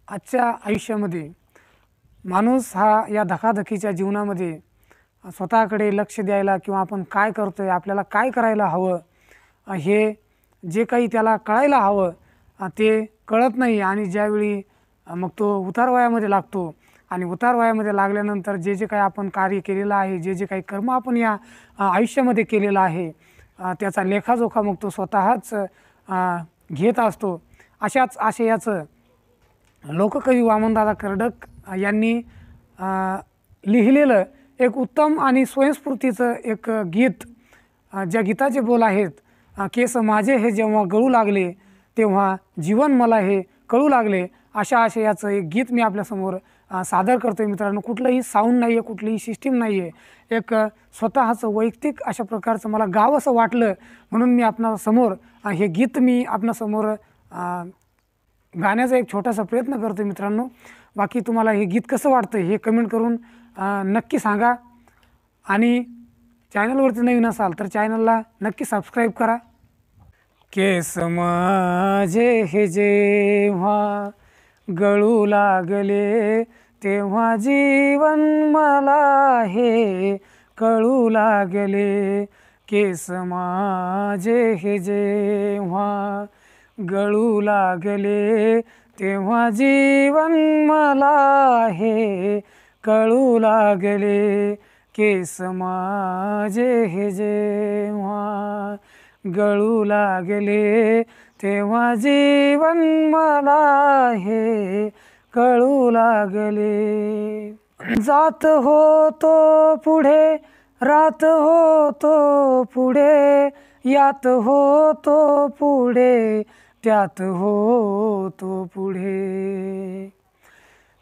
आजच्या आयुष्यामध्ये माणूस हा या धकाधकीच्या जीवनामध्ये स्वतःकडे लक्ष द्यायला किंवा आपण काय करतोय, आपल्याला काय करायला हवं, हे जे काही त्याला कळायला हवं ते कळत नाही. आणि ज्यावेळी मग तो उतार वयामध्ये लागतो आणि उतार वयामध्ये लागल्यानंतर जे जे काही आपण कार्य केलेलं आहे, जे जे काही कर्म आपण या आयुष्यामध्ये केलेलं आहे, त्याचा लेखाजोखा मग तो स्वतःच घेत असतो. अशाच आशयाचं लोककवी वामनदादा कर्डक यांनी लिहिलेलं एक उत्तम आणि स्वयंस्फूर्तीचं एक गीत, ज्या गीताचे बोल आहेत, केस माझे हे जेव्हा गळू लागले तेव्हा जीवन मला हे कळू लागले. अशा आशयाचं एक गीत मी आपल्यासमोर सादर करतो आहे. मित्रांनो, कुठलंही साऊंड नाही आहे, कुठलीही सिस्टीम नाही आहे. एक स्वतःचं वैयक्तिक अशा प्रकारचं मला गावं असं वाटलं म्हणून मी आपणासमोर हे गीत मी आपणासमोर गाण्याचा एक छोटासा प्रयत्न करतो मित्रांनो. बाकी तुम्हाला हे गीत कसं वाटतं हे कमेंट करून नक्की सांगा. आणि चॅनलवरती नवीन असाल तर चॅनलला नक्की सबस्क्राईब करा. केस माझे हे जेव्हा गळू लागले तेव्हा जीवन मला हे कळू लागले. केस माझे हे जेव्हा गळू लागले तेव्हा जीवन मला हे कळू लागले. केस माझे हे जेव्हा गळू लागले तेव्हा जीवन मला हे कळू लागले. जात होतो पुढे, रात होतो पुढे, यात होतो पुढे, त्यात होतो पुढे.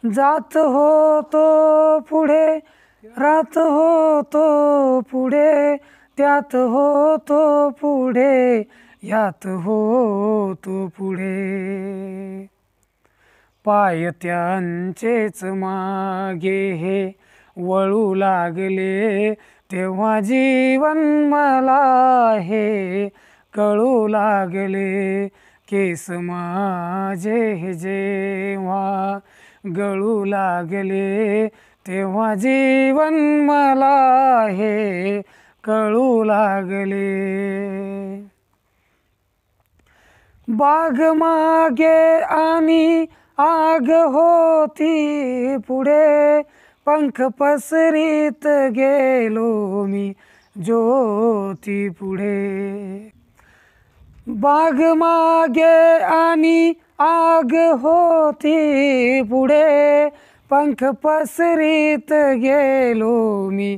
जात होतो पुढे, रात होतो पुढे, त्यात होतो पुढे, यात होतो पुढे. पाय त्यांचेच मागे हे वळू लागले तेव्हा जीवन मला हे कळू लागले. केस माझे हे जेव्हा गळू लागले तेव्हा जीवन मला हे कळू लागले. बाग मागे आणि आग होती पुढे, पंख पसरीत गेलो मी ज्योती पुढे. बाग मागे आणि आग होती पुढे, पंख पसरीत गेलो मी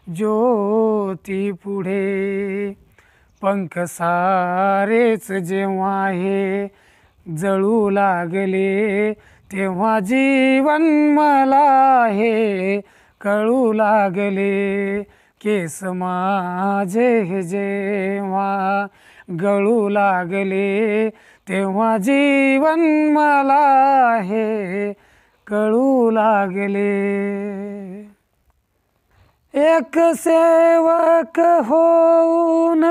ज्योती पुढे. पंख सारेच जेव्हा हे जळू लागले तेव्हा जीवन मला हे कळू लागले. केस माझे हे जेव्हा गळू लागले तेव्हा जीवन मला हे कळू लागले. एक सेवक होऊन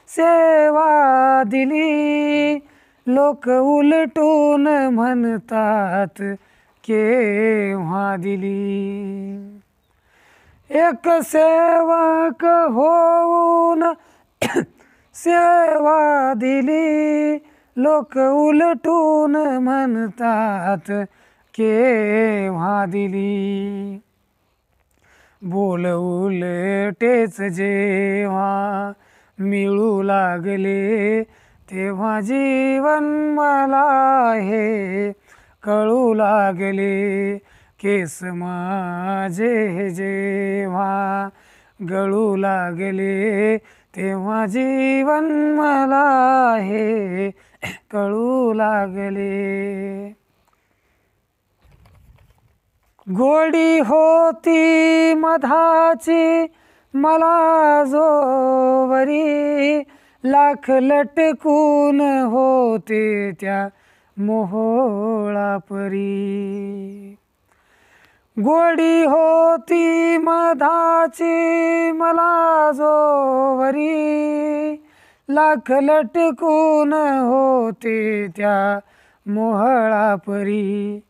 सेवा दिली, लोक उलटून म्हणतात केव्हा दिली. एक सेवक होऊन सेवा दिली, लोक उलटून म्हणतात केव्हा दिली. बोल उलटेच जेव्हा मिळू लागले तेव्हा जीवन मला हे कळू लागले. केस माझे हे जेव्हा गळू लागले तेव्हा जीवन मला हे कळू लागले. गोडी होती मधाची मला जोवरी, लाख लटकून होते त्या मोहोळापरी. गोडी होती मधाची मला जोवरी, लाख लटकून होते त्या मोहळापरी.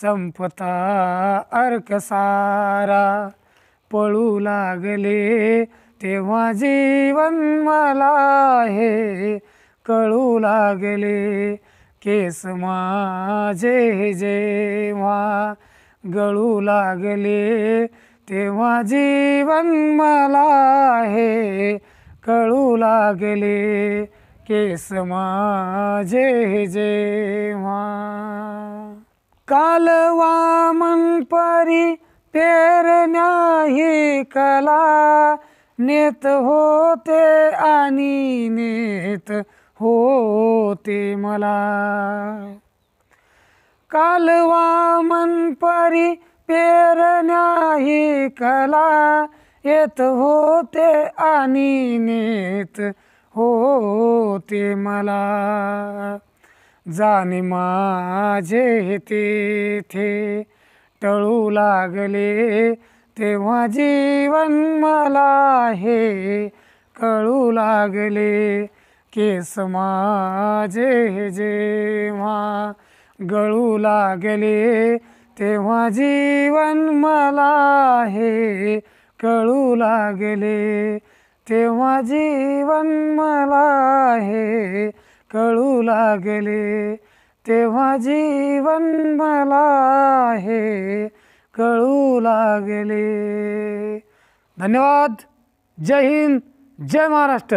संपता अर्क सारा, पळू लागले तेव्हा जीवन मला हे कळू लागले. केस माझे जेव्हा गळू लागले तेव्हा जीवन मला हे कळू लागले. केस माझे जेव्हा. कालवा मनपरी पेरण्या ही कला, नेत होते आणि नेत होते मला. कालवा मनपरी पेरण्या ही कला, येत होते आणि नेत होते मला. जाणे माझे तेथे टळू लागले तेव्हा जीवन मला हे कळू लागले. केस माझे जेव्हा गळू लागले तेव्हा जीवन मला हे कळू लागले. तेव्हा जीवन मला हे कळू लागले. तेव्हा जीवन मला हे कळू लागले. धन्यवाद. जय हिंद, जय महाराष्ट्र.